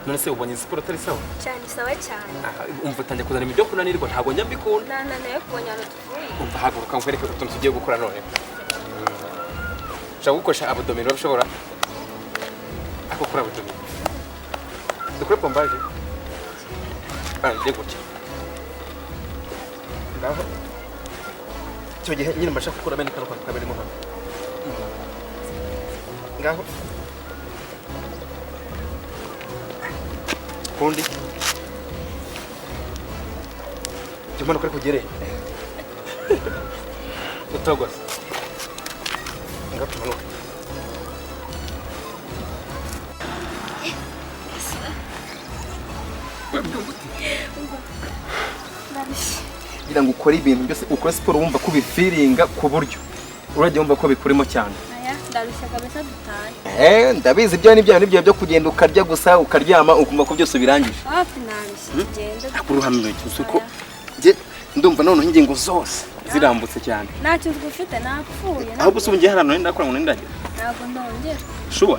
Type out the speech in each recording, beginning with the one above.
none se ubonye siporo atari sawa cyane sawa cyane umva utangiye kuzana ibyo kunanirwa ntabwo njya mbikunda nayo kubonyana tuvuye umva haguruka nkwereke utuntu tugiye gukora none ushaka gukoresha abdomen urabishobora ako kuri abdomen dukore pombaje ngiye gutya ngaho icyo gihe nyine mbasha gukora bene kano kantu kaberemo hano ngaho kundi jumano kare kugere utagwa ngapano gira ngo ukore ibintu byose ukora siporo wumva ko bifiringa ku buryo urajya wumva ko bikurimo cyane ndarushya kabisa dutaye ndabizi ibyo n'ibyo byo kugenda ukarya gusa ukaryama ukumva ko byose birangije hafi narushye genda uruhamye cyusuko je ndumva none ingingo zose zirambutse cyane ntacyo ufite napfuye ahubwo subungiye harano ndakora ngo ndajya ntabwo ndongera shuba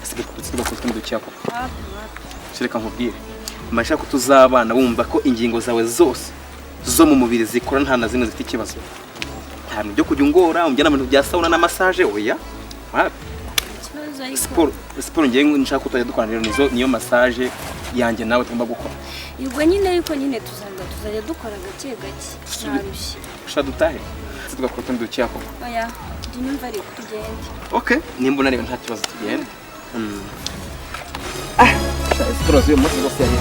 asigaye kuko cyako shireka nkubwire mashaka ko tuzabana wumva ko ingingo zawe zose zo mu mubiri zikora nta na zimwe zifite ikibazo ntabwo byo kujya ungora umjyana mu bintu bya sauna na massage oya siporo ngiye nshaka ko tujya dukora niyo massage yanjye nawe tugomba gukora yego nyine yuko nyine tuzajya dukora gake gake narushye ushaka dutahe tugakora utundi ducyako oya ndi nyumva ari kugenda okay nimba unaniwe nta kibazo tugenda siporo z'uyu munsi zose yari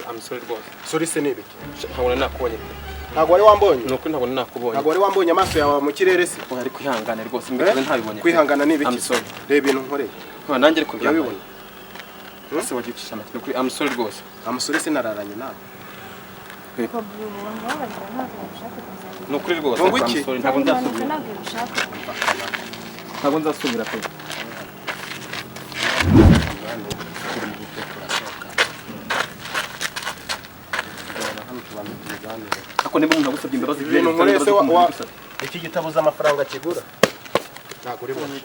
I'm sorry boss. Sorry se nibi. Ntabwo nakubonye. Ntabwo wari wambonye. Nuko ntabwo nakubonye. Ntabwo wari wambonye amaso yawe mu kirere se. Ari kwihangana rwose mbere ntabibonye. Kwihangana nibi. I'm sorry. Reba ibintu nkoreye. Nanjye ariko byabibonye. Ese wagicisha amatwi kuri I'm sorry rwose. I'm sorry se nararanye nawe. Nukuri rwose I'm sorry ntabwo nzasubira. Ntabwo nzasubira pe. Ako niba umuntu agusabye imbabazi ibintu nkorese wa iki gitabuza amafaranga kigura. Ntabwo uri bonye.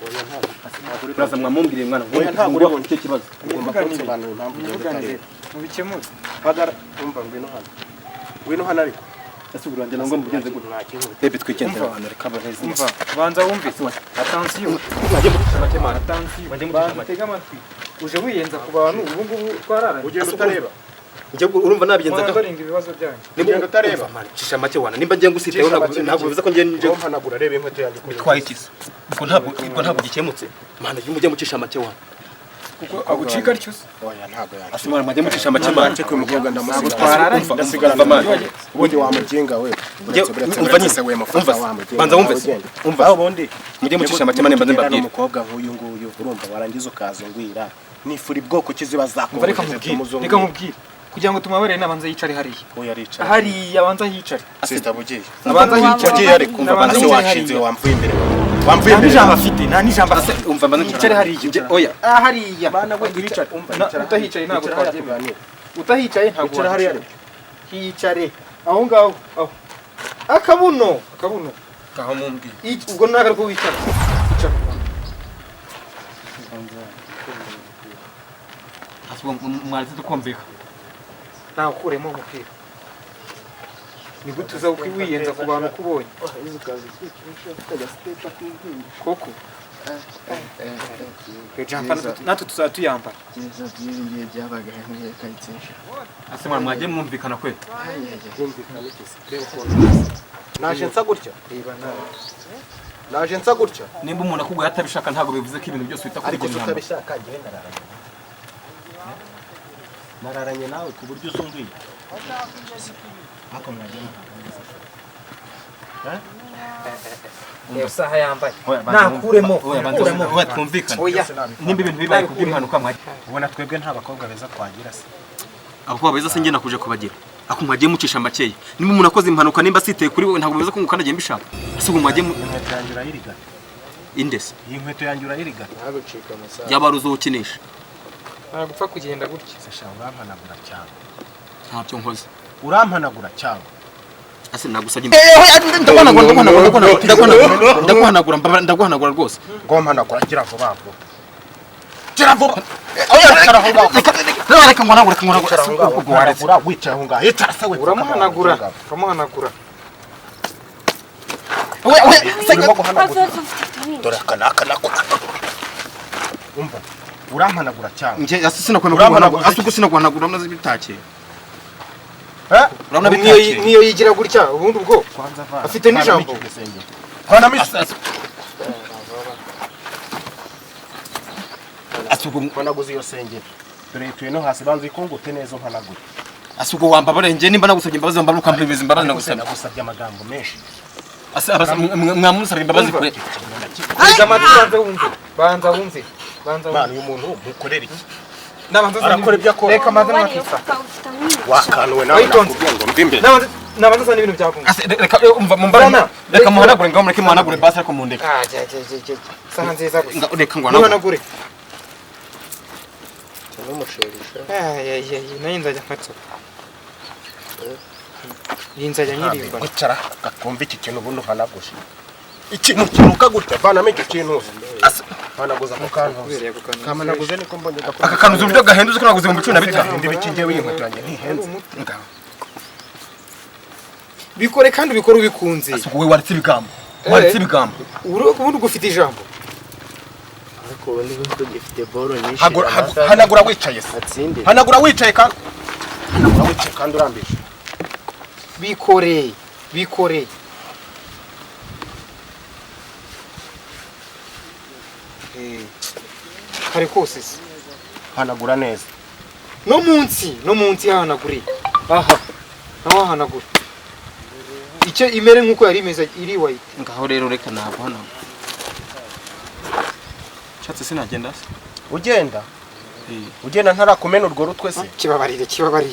Oya ntabwo. Uraza mwamumbiriye mwana. Ntabwo uri bonye icyo kibazo. Ugomba kunsobanurira impamvu ugenda mubikemuze. Bagara umva ngwino hano. Ngwino hano ariko. Asubira njye ngo mugenze gute. Bebe twikendera abantu reka baneze. Umva banza wumve. Attention. Wajye muri amakemana. Attention. Tega amatwi. Uje wiyenza ku bantu ubu ngubu twararanye. Ugenda utareba. Njye urumva nabigenza ko baringa ibibazo byanyu. Nimba utareba. Cisha make wana. Nimba ngiye ngusitaye ntabwo bivuze ko ngiye nje mpanagura rebe inkweto yanjye kuri. Twahitise. Ko ntabwo gikemutse. Mana mujye mucisha make wana. Kuko agucika cyose. Oya ntabwo yanjye. Asimara mujye mucisha make mana. Cyo kumukobwa ndamusiga. Twararanye. Ndasigara mana. Ubundi wamugenga we. Umva nyise we mafuta wamugenga. Banza wumve. Umva. Aho bondi. Mujye mucisha make mana mbanze mbabwire. Umukobwa nk'uyu nguyu urumva warangiza ukazungwira. Nifuri bwoko kiziba zakoze. Reka nkubwire. Kugira ngo tumabare nabanza yicare hariya. Oya ricara. Hariya abanza yicare. Sister bugiye. Abanza yicare ari kumva banza washinze wamvuye imbere. Wamvuye imbere. Nijamba afite, nta nijamba afite. Umva banza yicare hariya. Oya. Hariya. Bana we yicare. Utahicaye ntabwo twagiye. Utahicaye ntabwo. Yicare hariya. Hicare. Aho ngaho. Aho. Akabuno. Kaho mumbwi. Ubwo naga rwo wicara. Wicara. Asubwo mwarize tukumvika. Nakuremo umupira. ni gute uza wiyenza ku bantu kubonye koko natwe tuzaba tuyambara ase mwana mwagiye mwumvikana kwe naje nsa gutya nimba umuntu akuguye atabishaka ntabwo bivuze ko ibintu byose bita ariko kubigira tutabishaka ngewe nararanye nawe ku buryo uzumviye ako mwagiye iyo saha yambaye nakuremo twumvikana nimba ibintu bibaye kubw'impanuka mwagiye ubona twebwe nta bakobwa beza twagira se abakobwa beza se njye nakuje kubagira ako mwagiye mucisha makeya nimba umuntu akoze impanuka nimba siteye kuri wowe ntabwo bivuze ko mukanagiye mbishaka ese ubwo mwagiye inkweto yanjye urayiriga indese iyi nkweto yanjye urayiriga yaba uzokinisha nagupfa kugenda gutya sasha urampanagura cyane ntabyo nkoze urampanagura cyane ase nagusabye ndaguhanagura rwose ngompanagura gira vuba vuba reka ngwanagura wicaye aho ngaho yicara se we uramuhanagura dore aka nako umva urampanagura cyane nje ase sinakwemera ase uko sinaguhanagura maze bitakeye urabona niyo yigira gutya ubundi ubwo afite n'ijambo hana misi asugo mpanaguze iyo sengero dore tuye no hasi banze ikungute neza mpanagura asugo wamba barenge nimba nagusabye imbabazi wamba ukamprimiza imbabazi nagusabye amagambo menshi ase mwamusabye imbabazi kure banza wumve bana uyu muntu mukorera iki arakora ibyo akora reka maze n'akifa wakanuwe nawe nakubwiye ngo mvimbe nabanza sana ibintu byavumwe reka umva mumbarana reka muhanagure ngaho mureke muhanagure basi ariko mundeka saha nziza gusa reka muhanagure n'umusherisha nayo nzajya nkatsoka nzajya nyirimba kwicara gakumva iki kintu ubundi uhanaguje ikintu kinuka gutya vanamo icyo kintu hanaguza ku kantu kamanaguze niko mbonye aka kanuza uburyo gahenduze ko naguze mu 15 ndi bikingiye w'inkweto yanjye ntihenze bikore kandi ubikora ubikunze wowe waritse ibigambo ubundi ugufite ijambo ariko ubundi ko gifite boro nyinshi hanagura wicaye hanagura wicaye kandi urambije bikore kare kose hanagura neza no munsi hanagure aha naho hanagura icyo imere nkuko yari imeze iri wayi ngaho rero reka ntabwo hanagura chatse sinagenda se ugenda ntarakumena urwo rutwe se kibabarire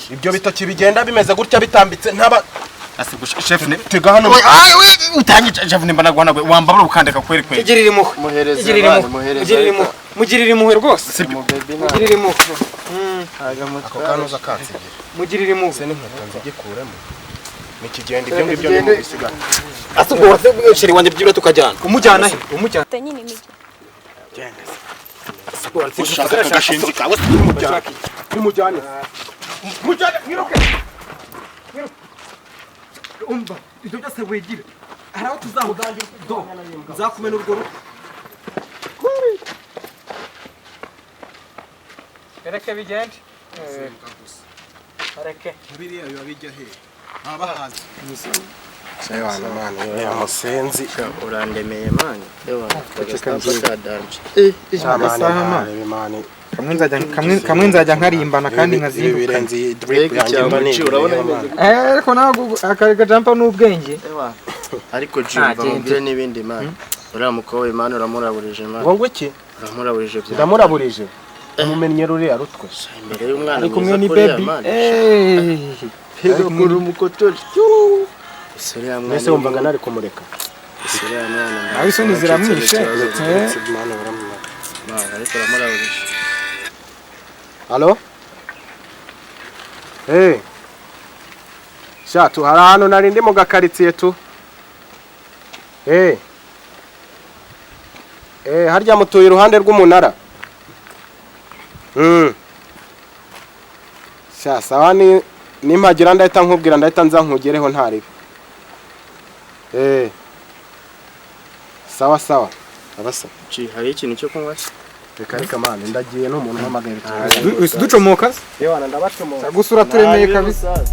ibyo bitoki bigenda bimeze gutya bitambitse ntaba ase chef ne tega hano utangiye chef ne mbana guhanagura wambabura ukandeka kweri igirira impuhwe rwose mugirira impuhwe ako kanuza katsigira mugirira impuhwe se n'inkweto nzigikuremo nikigenda ibyo ngibyo ni bisigana ase ubwo wase sheri wanje byibura tukajyana umujyana nyine ni ushaka agashinzi kawe nimujyane ngiroke umva ibyo byose wigira hari aho tuzahugangira nzakumena urwo rugo reka bigende reka biriya biba bijya he abahazi Sewana mani ya musenzi urandemeye mani kamwe nzajya nkarimbana kandi nkazinduka ariko ntabwo akarega jampa n'ubwenge ariko jumva mubwire n'ibindi mani uriya mukobwa mani uramuraburije mani ngo iki uramuraburije ndamuraburije umumennye ruriya rutwe imbere y'umwana ari kumwe ni baby kuri umukotori mbese wumvaga nari kumureka aho isoni ziramwishe ariko uramuraburije halo shatu hari ahantu nari ndi mu gakaritsiye tu harya mutuye iruhande rw'umunara sawa nimpagira ndahita nkubwira ndahita nza nkugereho ntaribe Sawa sawa. Abasa. Hari ikintu cyo kunywa? Reka mane ndagiye n'umuntu mpamagaye Wese ducomoka? Yewe ndabacomoka. Gusura turemeye kabisa.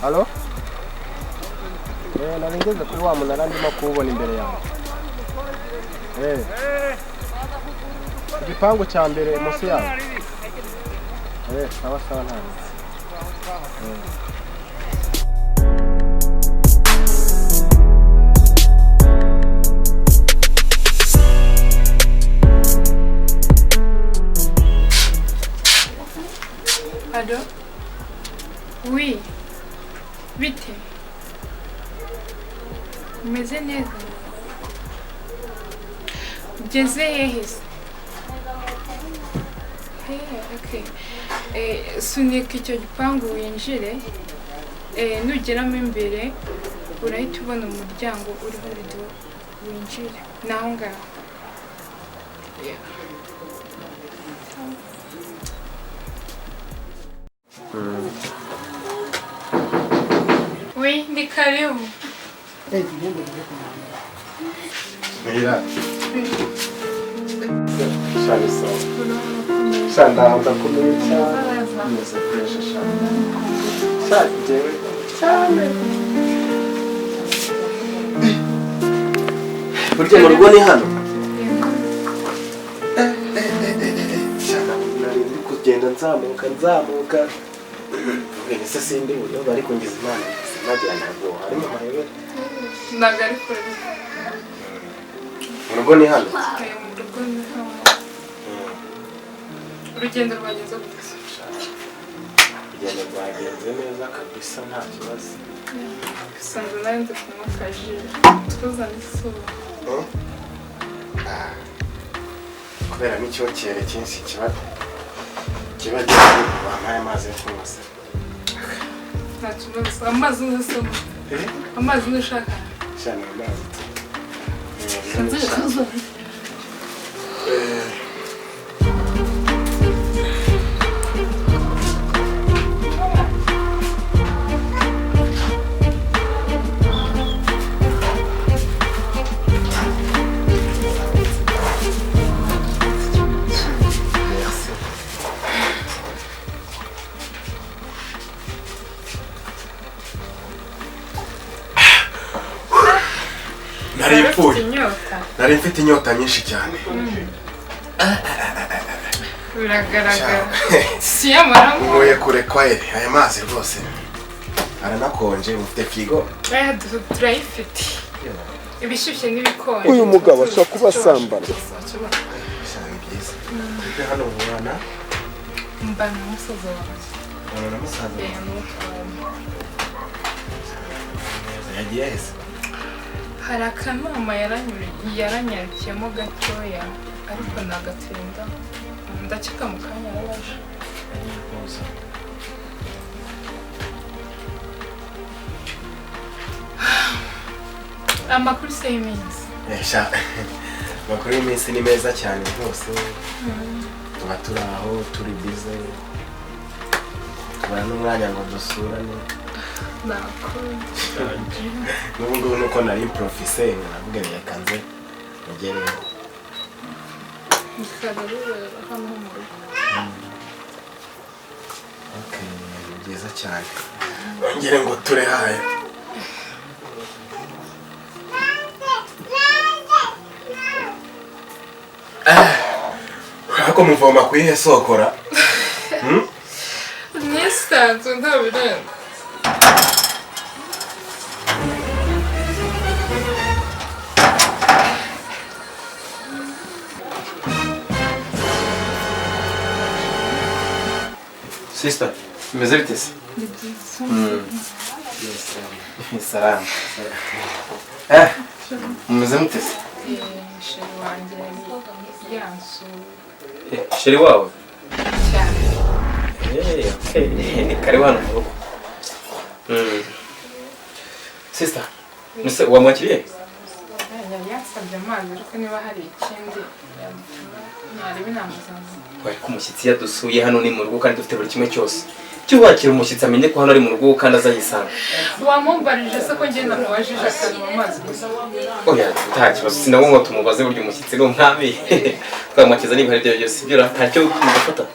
Halo? Narengeze kuri wa munara ndimo kuwubona imbere yawe. Igipangu cya mbere munsi yawe. Sawa sawa nta. Allô? Oui. Vite. Umeze neza? Ugeze hehe se? Okay. Sunika icyo gipangu winjire. Nugeramo imbere urahita ubona umuryango uriho rido winjire. Naho ngaho. Oui, ndi karibu. Mira. Shanda ndakumenya. Neza presha shanda. Shanje. Cyane. Burya mu rugo ni hano. Shanda nari ndi kugenda nzamuka. Ese sindi uyo bari kungiza imana. Sinagira ntabwo harimo amayobera. Nagari kure. Mu rugo ni hano. Mu rugo ni hano. Urugendo rwageze gute? Urugendo rwagenze neza kabisa nta kibazo. Sanze nawe ndi kunywa kaji. Tuzana isura. Kubera n'icyokere cyinshi kiba bampaye amazi yo kunywa se. Nta kibazo. Amazi n'usoma. Amazi n'ushaka. Cyane amazi. Sanze kuzo. Nari mfite inyota nyinshi cyane. Biragaragara. Si amara. Ngoye kure kwaere aya mazi rwose. Aranakonje mufite frigo. Turayifite. Ibishyushye n'ibikonje. Uyu mugabo ashaka kuba sambana. Cyane byiza. Hano mwana. Mbana musozo wanjye. Bana musaza. Yagiye hese. Hari akanama yaranyarukiyemo gatoya ariko nagatinda ndakeka mu kanya arabaje. Amakuru se y'iminsi. Amakuru y'iminsi ni meza cyane rwose. Tuba turi aho turi bize. Tubana n'umwanya ngo dusurane. N'ubu nuko nari professeur navuga reka nze mugereho. Okay, byiza cyane. Ngere ngo ture haye. Ako muvoma kwihe sokora? Nisanzwe ntabirenga. Sister, umeze bite se? Salam. Umeze mute se? Sheri wanjye yansu. Sheri wawe? Cyane. Okay. Ni karibu hano mu rugo. Sister, nise wamwakiriye? Yari yansabye amazi ariko niba hari ikindi ntari binamuzana. Wari ku mushyitsi yadusuye hano ni mu rugo kandi dufite buri kimwe cyose. cyubakira umushyitsi amenye ko hano ari mu rugo kandi azayisanga. Wamumbarije se ko njye namubajije akantu mu mazi gusa. Oya nta kibazo sinabwo ngo tumubaze buryo umushyitsi ni umwami. Twamukiza niba hari ibyo byose ibyo ntacyo kumufata.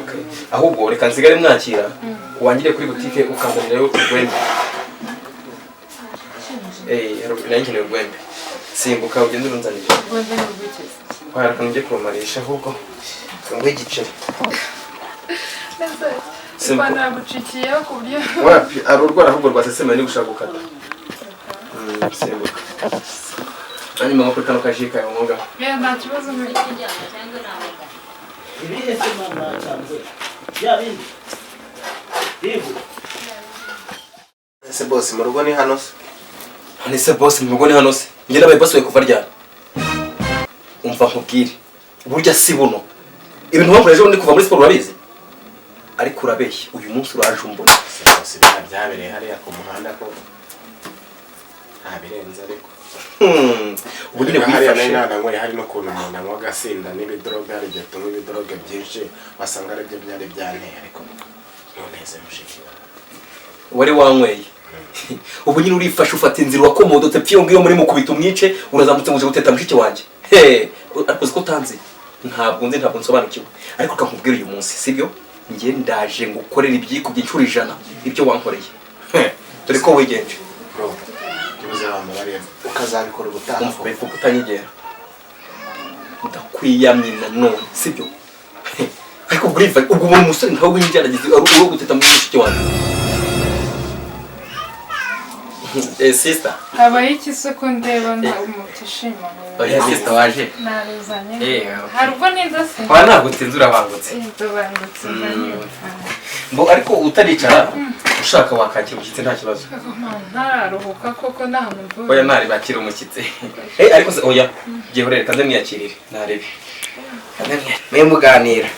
Okay. Ahubwo reka nsigare mwakira wangire kuri butike ukazanirayo urwembe. Nanjye ni urwembe. Simbuka ugende urunzanire. Urwembe ni urw'iki? Waraka njye kurumarisha ahubwo ngo igiceri. Simba nagucikiyeho ku buryo Wapi arurwara ahubwo rwasesema ni gushaka gukata. Simbuka. Ani mama kuri kano kajika yamuga. nta kibazo muri Ese boss mu rugo ni hano se? Anise boss mu rugo ni hano se. Njye nabaye basuye kuva ryari. Umva nkubwire. Burya si buno. Ibintu wakoreje undi kuva muri sport urabizi. Ariko urabeshye uyu munsi uraje umbona. Boss byabereye hariya ku muhanda ko ntabirenze ariko. Ubu nyine hariya wifashe. nana ngo hari no kuntu umuntu anywa agasinda n'ibidroga ari byo tunywa ibidroga byinshi wasanga ari byo byari byanteye ariko noneze mushikira. Wari wanyweye. Ubu nyine urifashe ufata inzira wakomodotse pfiyo ngiyo muri mukubita umwice urazamutse muje guteta mushiki wanjye. Ariko ziko tanzi. Ntabwo nsobanukiwe. Ariko kankubwira uyu munsi sibyo? Ngiye ndaje ngukorera ibyiko by'inshuro 100 ibyo wankoreye. Dore ko wigenje. Bro, kibuze abantu bari ukazabikora ubutaha. Umva bivuga utanyigera. Ndakwiyamye nanone sibyo? Ariko ubwo umuntu musore ntawe winjyaragize ari uwo guteta mushiki wanjye. Sister. habaye iki se ko ndeba nta umutishima. Oya sister waje. Narizanye. Hari ubwo ninza se. Kwa ntabwo tinzura bangutse. Ndabangutse ndaniwe. Mbo ariko utaricara ushaka wakakira umushyitsi nta kibazo. Ntararuhuka koko ntahantu mvuye. Oya ntari bakira umushyitsi. Ariko se oya giye horere kaze mwiyakirire narebe. Mwe muganira.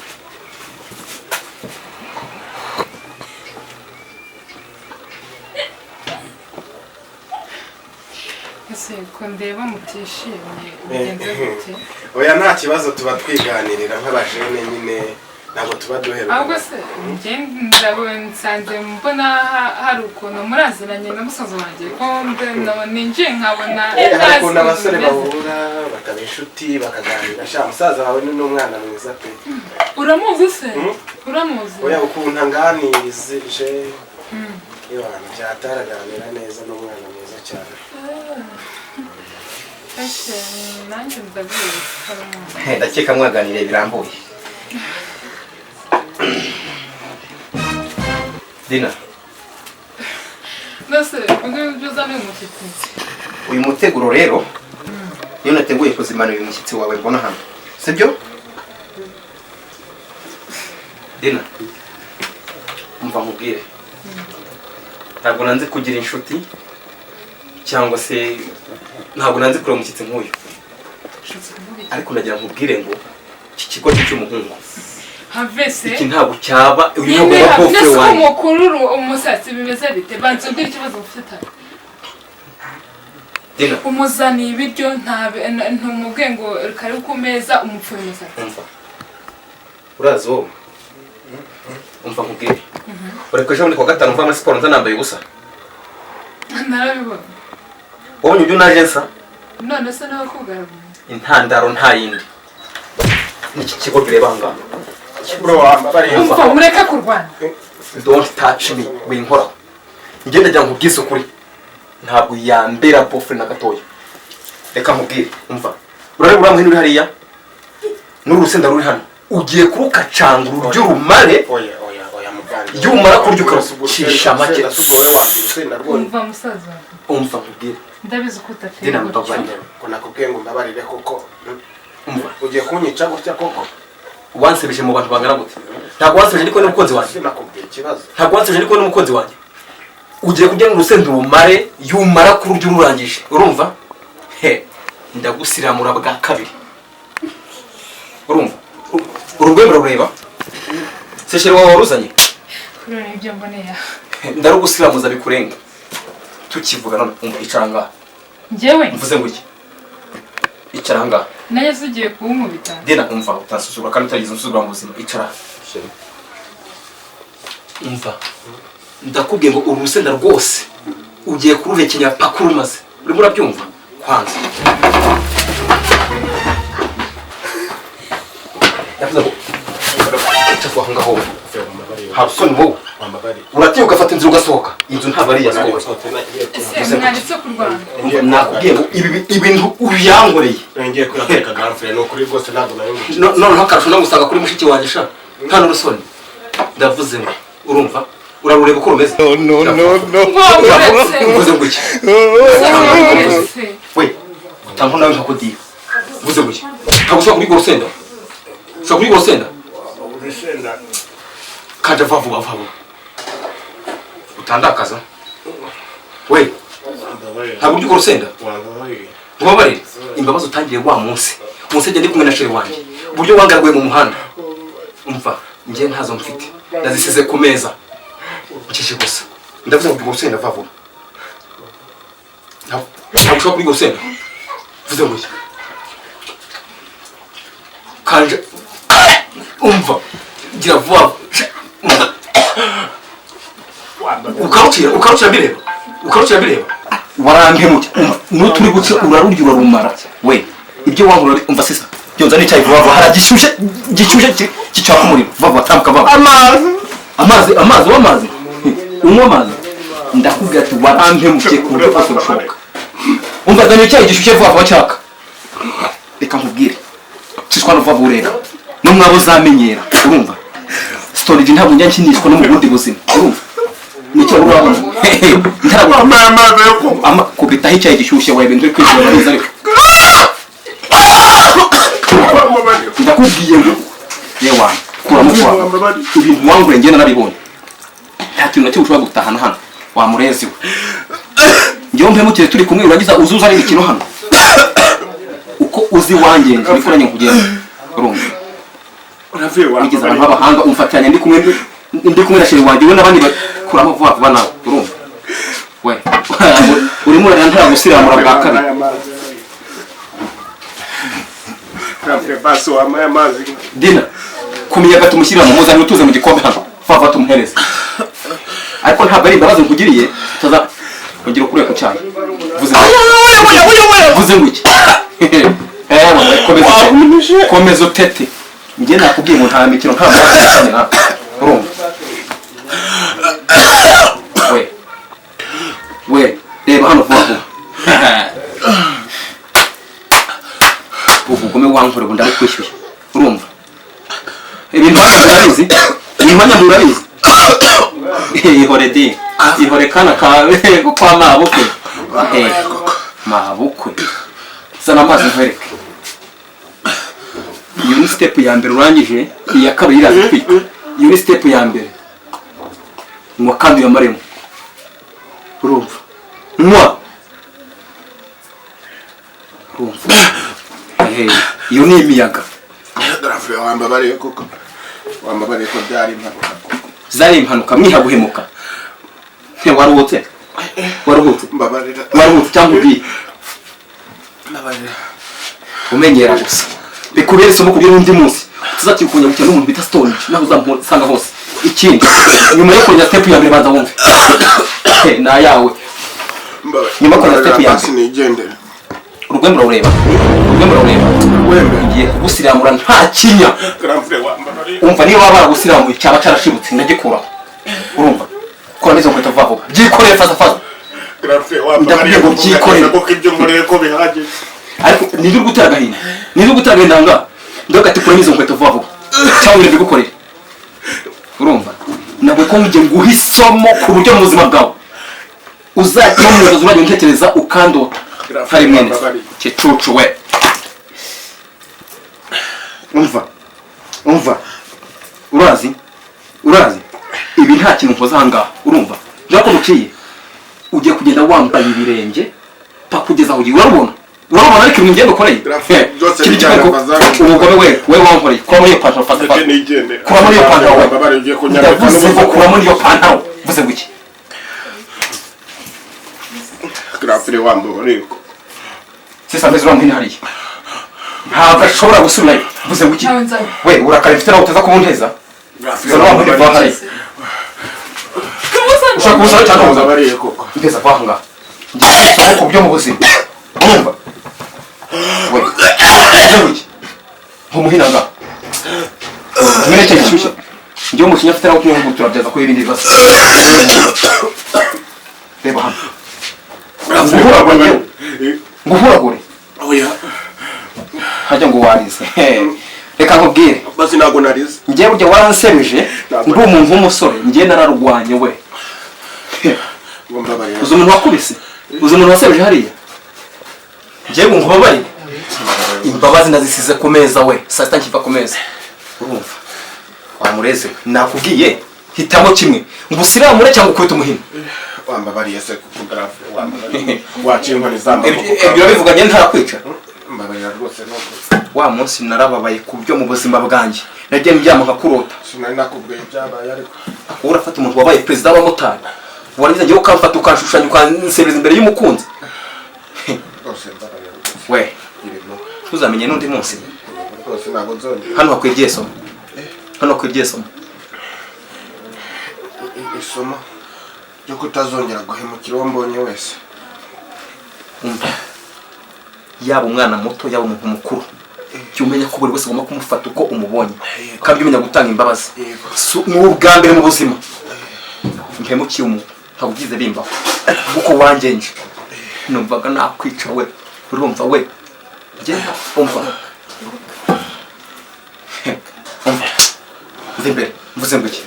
Ese ko ndeba mutishimye ugenze gute? Oya nta kibazo tuba twiganirira nk'abajene nyine ntabwo tuba duheruka. Ahubwo se nsanze mbona hari ukuntu muraziranye na musaza wanjye ko ninjiye nkabona ariko n'abasore bahura bakaba inshuti bakaganira sha musaza wawe ni n'umwana mwiza pe. Uramuzi se? Uramuzi? Oya ukuntu anganirize Yohana byataraganira neza n'umwana mwiza cyane. Ese nanjye ndabizi. Ndakeka mwaganiriye birambuye. Dina. Nase ubwo uzane umushyitsi. Uyu muteguro rero iyo nateguye kuzimana uyu mushyitsi wawe mbona hano. Sibyo? Dina. Umva mubwire. Ntabwo nanze kugira inshuti cyangwa se ntabwo nanze kureba umushyitsi nk'uyu. Ariko nagira mubwire ngo iki kigo cy'umuhungu. Havese. Iki ntabwo cyaba uyu ntabwo baffe wanjye. Umukururu umusatsi bimeze bite? Banze ubwira ikibazo ufite. Dina. Umuzani ibiryo ntumubwe ngo kari ku meza umupfuye umusatsi. Umva. Urazi wowe. Umva nkubwire. Ureko ejo muri kwa gatanu mva muri siporo nzanambaye ubusa. Narabibona. Wowe ibyo naje nsa. None se nawe kugaragara. Intandaro nta yindi. Niki kigo bireba ngaho. Bro bari Umva mureka kurwana. Don't touch me winkora. Ngende njya nkubwise ukuri. Ntabwo yambera boyfriend na gatoya. Reka nkubwire umva. Urare buramuhini uri hariya. N'urusenda ruri hano. Ugiye kurukacangura ry'urumare. Oya muvandi. Yumara kurya ukarushisha make. Umva musaza. Umva nkubwire. Ndabizi ko utafite. Dina mbabarira. Ko nakubwiye ngo mbabarire koko. Umva. Ugiye kunyica gutya koko. Wansebeje mu bantu bangana gute? Ntabwo wansebeje ndiko n'umukunzi wanjye. Sinakubwiye ikibazo. Ntabwo wansebeje ndiko n'umukunzi wanjye. Ugiye kurya n'urusenda urumare yumara kurya ururangije. Urumva? Ndagusiramura bwa kabiri. Urumva? Urugwembe rureba? Seshere wawe waruzanye? Kurora ibyo mboneye. Ndarugusiramuza bikurenga. Tukivuga none umva icaranga. Njyewe Mvuze ngo iki? Icaranga. naye sugiye kunkubita. Dina umva utasusura kandi utagize unsuzura mu buzima. Icara. umva ndakubwiye ngo uru rusenda rwose ugiye kuruhekenya paka urumaze urimo urabyumva kwanza yavuze ngo itavuga aho ngaho harusoni wowe uratiye ugafata inzira ugasohoka inzu ntabwo ari iyasohoka ese mwanditse ku Rwanda nakubwiye ngo ibintu uyankoreye ngiye kuyateka gramfre no kuri rwose ntabwo nayumvise noneho akarusho no gusanga kuri mushiki wanjye sha nta n'urusoni ndavuze ngo urumva urarureba uko rumeze uvuze ngo iki we utamva nawe nkakudiye uvuze ngo iki ntabwo ushobora kuri gorosenda ushobora kuri gorosenda kanje va vuba utandakaza we ntabwo uri gorosenda ntubabarire imbabazi utangiriye wa munsi njye ndi kumwe na sheri wanjye uburyo wangaraguye mu muhanda umva njye ntazo mfite ndazisize ku meza ukishe gusa ndavuze ngo gorosenda va vuba ntabwo ushobora kuri gorosenda uvuze ngo iki kanje umva gira vuba ukarucira bireba warankemuke n'uturi guca urarurya urarumara we ibyo wankura umva sisa byonza n'icyayi vuba vuba haragishyushye kicaka umuriro vuba vuba tambuka vuba amazi w'amazi unywa amazi ndakubwira ati warankemuke ku buryo bwose bushoboka umva zana icyayi gishyushye vuba vuba cyaka reka nkubwire sishwana vuba vuba ureba n'umwabo uzamenyera urumva storage ntabwo njya nkinishwa no mu bundi buzima urumva nicyo urabona ntarabona kubitaho icyayi gishyushye wawe nduri kwizera neza ariko ndakubwiye ngo yewe kuramo kwa ibintu wangure ngena naribonye nta kintu nacyo ushobora gutahana hano wamurezi we njyewe mpemukire turi kumwe uragiza uzuza ari ikintu hano uko uzi wanjye niko nanjye nkugenda urumva wigize abantu b'abahanga umfatiranya ndi kumwe na sheri wanjye we n'abandi bakuramo vuba vuba nawe urumva we urimo urarira ntaragusiramura bwa kabiri dina kumiyaga tumushyirira mu muzani utuze mu gikombe hano vuba tumuhereze ariko ntabwo ari imbabazi nkugiriye utaza kugira ukuriye ku cyayi vuze ngo iki komeza utete njye nakubwiye ngo nta mikino nta mbabazi nta urumva we reba hano vuba vuba ubugome wankore ubu ndabikwishyuye urumva ibintu urabizi ihore di ihore kana kawe kwa mabukwe mabukwe sana amazi nkwereke iyo ni step ya mbere urangije iya kabiri iraza kwita iyo ni step ya mbere ngo kandi yamaremo urumva mwa urumva iyo ni imiyaga garafe wambabariye ko byari impanuka zari impanuka mwihaguhemuka waruhutse cyangwa ugiye umenyera gusa bikubera isomo kugira undi munsi tuzakikunya gukina n'umuntu bita Stone naho uzamusanga hose ikindi nyuma yo kongera step ya mbere banza wumve na yawe nyuma kongera step ya mbere urugwembe urareba ngiye kugusiramura nta kinya umva niba waba baragusiramuye cyaba carashibutse ndagikuraho urumva kora neza nkweto vuba vuba byikoreye faza ndakubwiye ngo byikoreye ariko nizo gutera agahinda nga ndagati kura neza nkweto vuba vuba cyangwa uri bigukorera urumva nabwo ko ngiye guhisomo ku buryo mu buzima bwawe uzajya mu muzo urajya untekereza ukandota hari mwene kicucu we umva urazi ibi nta kintu nkoza ahangaha urumva njya ko muciye ugiye kugenda wambaye ibirenge pakugeza aho ugiye urabona ariko ibintu ngenda ukoreye kiri cyako ubugome we wankoreye kura muri iyo pantaro fata kura muri iyo pantaro ndavuze ngo kura muri iyo pantaro vuze ngo iki grafire wambabariye sisa mbese urambwira hariya ntabwo ashobora gusubirayo vuze ngo iki we urakara mfite nawe utaza kubunteza zana wa muri vahari ushaka kubusaba cyangwa ubuzima bariye koko ngeza kwanga ngiye isomo ku byo mu buzima urumva we ngewe nkumuhinaga mwene cyo gishyushye ngiye umukinya afite nawe kunyungu turabyaza ko ibindi bibazo reba hano nguhuragure oya hajya ngo warize reka nkubwire basi ntago narize ngiye burya waransebeje ndi umuntu w'umusore ngiye nararugwanye we uzi umuntu wakubise uzi umuntu wasebeje hariya ngiye ngo nkubabarire imbabazi nazisize ku meza we saa sita nkiva ku meza urumva wamureze nakubwiye hitamo kimwe ngo usiramure cyangwa ukubita umuhini wambabariye se kukugrafe wambabariye waciye inkoni zamba ibyo bivuga njye ntarakwica mbabarira rwose nuko wa munsi narababaye ku byo mu buzima bwanjye nagiye mbyama nkakurota sinari nakubwiye ibyabaye ariko urafata umuntu wabaye perezida w'abamotari warangiza ngiye ukamfata ukanshushanya ukansereza imbere y'umukunzi rwose mbabarira rwose we irimo tuzamenye n'undi munsi rwose ntabwo nzongera hano hakwiriye isomo hano hakwiriye isomo isomo ryo kutazongera guhemukira uwo mbonye wese umva yaba umwana muto yaba umuntu mukuru jya umenya ko buri wese ugomba kumufata uko umubonye kandi umenya gutanga imbabazi ni ubwa mbere mu buzima mpemukiye umuntu ntabwo ubyize bimbaho kuko wangenje numvaga nakwica we urumva we genda umva umva mva imbere mvuze ngo iki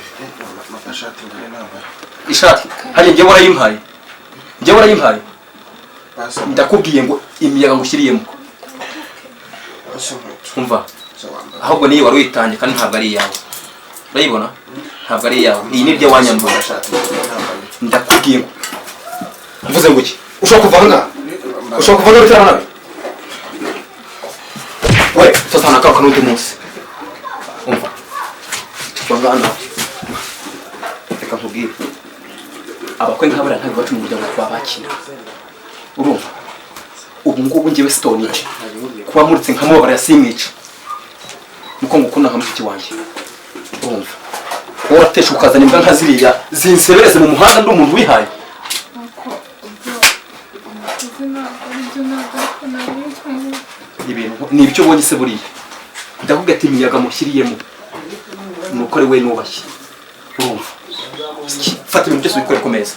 amashati ngane ntabwo ishati hariya njyewe warayimpaye njyewe warayimpaye basi ndakubwiye ngo imiyaga ngushyiriyemo basi nkweto umva se wambara ahubwo niyo wari witangiye kandi ntabwo ari iyawe urayibona ntabwo ari iyawe iyi ni ibyo wanyambuye amashati ntabwo ndakubwiye ngo mvuze ngo iki ushobora kuva hano ushobora kuva hano bitara nabi we tuzana akaruka n'undi munsi umva tuva hano reka nkubwire abakwe nk'abariya ntabwo bacu mu muryango twabakira urumva ubu ngubu njyewe sitonice kuba muritse nkamubabara yasimwica nuko ngukunda nka mushiki wanjye urumva wowe uratesha ukazana imbwa nka ziriya zinsebereze mu muhanda ndi umuntu wihaye ibintu ni ibyo ubonye se buriya ndavuga ati imiyaga mushyiriyemo ni uko ari we nubashye urumva fata ibintu byose ubikore ku meza